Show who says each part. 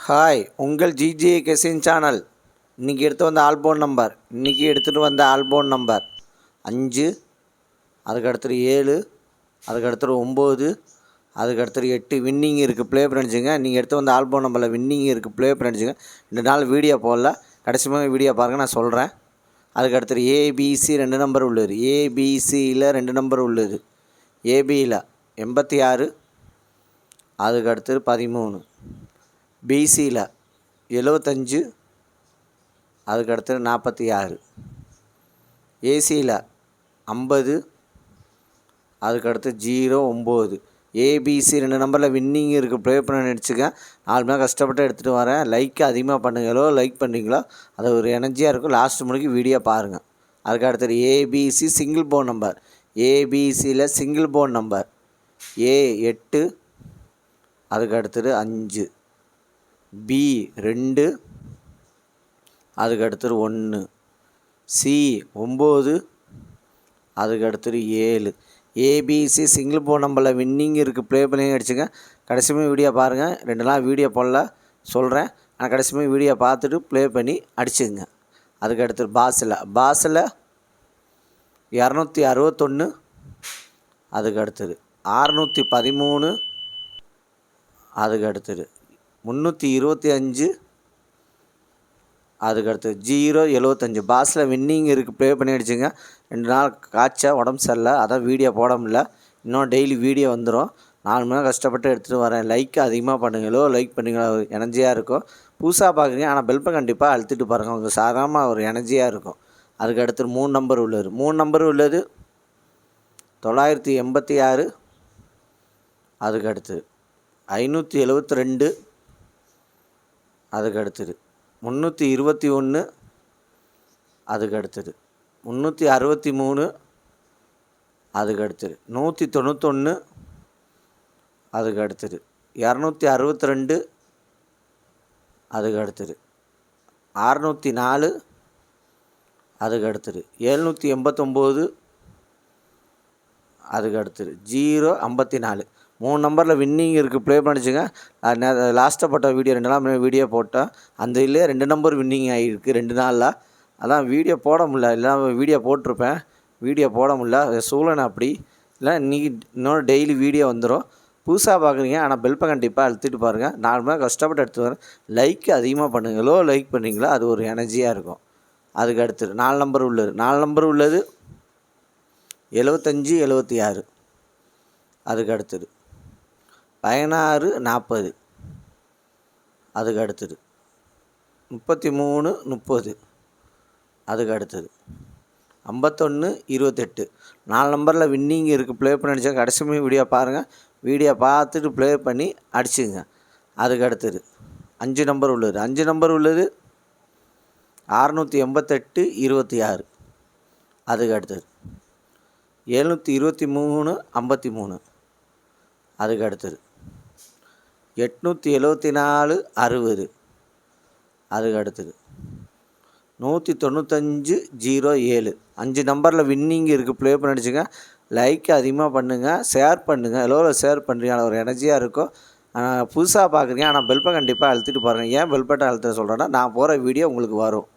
Speaker 1: Hi, உங்கள் GJ கெசின் channel. இன்றைக்கி எடுத்துகிட்டு வந்த ஆல்பம் நம்பர் 5, அதுக்கடுத்து 7, அதுக்கடுத்து 9, அதுக்கடுத்து 8 வின்னிங் இருக்குது. ப்ளே பண்ணிச்சுங்க. நீங்கள் எடுத்து வந்த ஆல்பம் நம்பரில் வின்னிங் இருக்குது. ப்ளே பண்ணிச்சுங்க. 2 நாள் வீடியோ போடல, கடைசியாக வீடியோ பாருங்கள், நான் சொல்கிறேன். அதுக்கடுத்து ஏபிசி 2 நம்பர் உள்ளது. ஏபிசியில் 2 நம்பர் உள்ளது. ஏபியில் 86, அதுக்கடுத்து 13. பிசியில் 75, அதுக்கடுத்து 46. ஏசியில் 50, அதுக்கடுத்து 09. ஏபிசி 2 நம்பரில் வின்னிங் இருக்குது. ப்ளே பண்ண நினச்சிக்க. 4 மணி நேரம் கஷ்டப்பட்டு எடுத்துகிட்டு வரேன். லைக் அதிகமாக பண்ணுங்களோ, லைக் பண்ணுறீங்களோ அது ஒரு எனர்ஜியாக இருக்கும். லாஸ்ட் முடிக்கு வீடியோ பாருங்கள். அதுக்கடுத்து ஏபிசி சிங்கிள் போன் நம்பர். ஏபிசியில் சிங்கிள் போன் நம்பர் A8, அதுக்கடுத்து 5, B2, அதுக்கடுத்து 1, C9, அதுக்கடுத்து 7. ஏபிசி சிங்கிள் போன் நம்பரில் வின்னிங் இருக்குது. ப்ளே பண்ணி அடிச்சுங்க. கடைசியுமே வீடியோ பாருங்கள். 2 நாள் வீடியோ போடல, சொல்கிறேன். ஆனால் கடைசியுமே வீடியோ பார்த்துட்டு ப்ளே பண்ணி அடிச்சுங்க. அதுக்கடுத்து பாஸில் 261, அதுக்கடுத்தது 613, அதுக்கடுத்தது 325, அதுக்கடுத்து 075. பாஸில் வின்னிங் இருக்குது. ப்ளே பண்ணி அடிச்சுங்க. 2 நாள் உடம்பு சரியில்லை, அதான் வீடியோ போட முடியல. இன்னும் டெய்லி வீடியோ வந்துடும். 4 மணி நேரம் கஷ்டப்பட்டு எடுத்துகிட்டு வரேன். லைக் அதிகமாக பண்ணுங்களோ, லைக் பண்ணிங்களோ எனர்ஜியாக இருக்கும். புதுசாக பார்க்குறீங்க, ஆனால் பெல்ப்பை கண்டிப்பாக அழுத்திட்டு பாருங்கள். உங்களுக்கு சாதாரணமாக ஒரு எனர்ஜியாக இருக்கும். அதுக்கடுத்து 3 நம்பர் உள்ளது. 3 நம்பர் உள்ளது 986, அதுக்கடுத்து 572, அதுக்கடுத்தது 321, அதுக்கடுத்தது 363, அதுக்கடுத்தது 191, அதுக்கடுத்தது 262, அதுக்கடுத்தது 604, அதுக்கடுத்தது 789, அதுக்கடுத்தது 054. 3 நம்பரில் வின்னிங் இருக்குது. ப்ளே பண்ணிச்சுங்க. லாஸ்ட்டாக போட்ட வீடியோ 2 நாள் வீடியோ போட்டேன். அந்த இல்லையே 2 நம்பர் வின்னிங் ஆகிருக்கு 2 நாளில். அதான் வீடியோ போட முடியல. இல்லை வீடியோ போட்டிருப்பேன், வீடியோ போட முடியல. சூழனை அப்படி இல்லை. இன்றைக்கி இன்னொரு டெய்லி வீடியோ வந்துடும். புதுசாக பார்க்குறீங்க, ஆனால் பெல்ப்பை கண்டிப்பாக அழுத்திட்டு பாருங்கள். 4 மணி நேரம் கஷ்டப்பட்டு எடுத்து வரேன். லைக் அதிகமாக பண்ணுங்களோ, லைக் பண்ணிங்களோ அது ஒரு எனர்ஜியாக இருக்கும். அதுக்கு அடுத்தது 4 நம்பர் உள்ளது. 4 நம்பர் உள்ளது 75, 76, அதுக்கு அடுத்தது 16, 40, அதுக்கு அடுத்தது 33, 30, அதுக்கு அடுத்தது 51, 28. 4 நம்பரில் வின்னிங் இருக்குது. ப்ளே பண்ணி அடித்தா கடைசி வீடியோ பாருங்கள். வீடியோ பார்த்துட்டு ப்ளே பண்ணி அடிச்சுங்க. அதுக்கு அடுத்தது 5 நம்பர் உள்ளது. 5 நம்பர் உள்ளது 688, 26, அதுக்கு அடுத்தது 723, 53, அதுக்கு அடுத்தது 874, 60, அதுக்கு அடுத்தது 195, 07. 5 நம்பரில் வின்னிங் இருக்குது. ப்ளே பண்ணி அடிச்சுங்க. லைக் அதிகமாக பண்ணுங்கள், ஷேர் பண்ணுங்கள். எவ்வளோ ஷேர் பண்ணுறீங்க ஒரு எனர்ஜியாக இருக்கும். புதுசாக பார்க்குறீங்க, ஆனால் பெல்ப்பை கண்டிப்பாக அழுத்திட்டு பாருங்கள். ஏன் பெல்பட்டை அழுத்த சொல்கிறேன்னா, நான் போகிற வீடியோ உங்களுக்கு வரும்.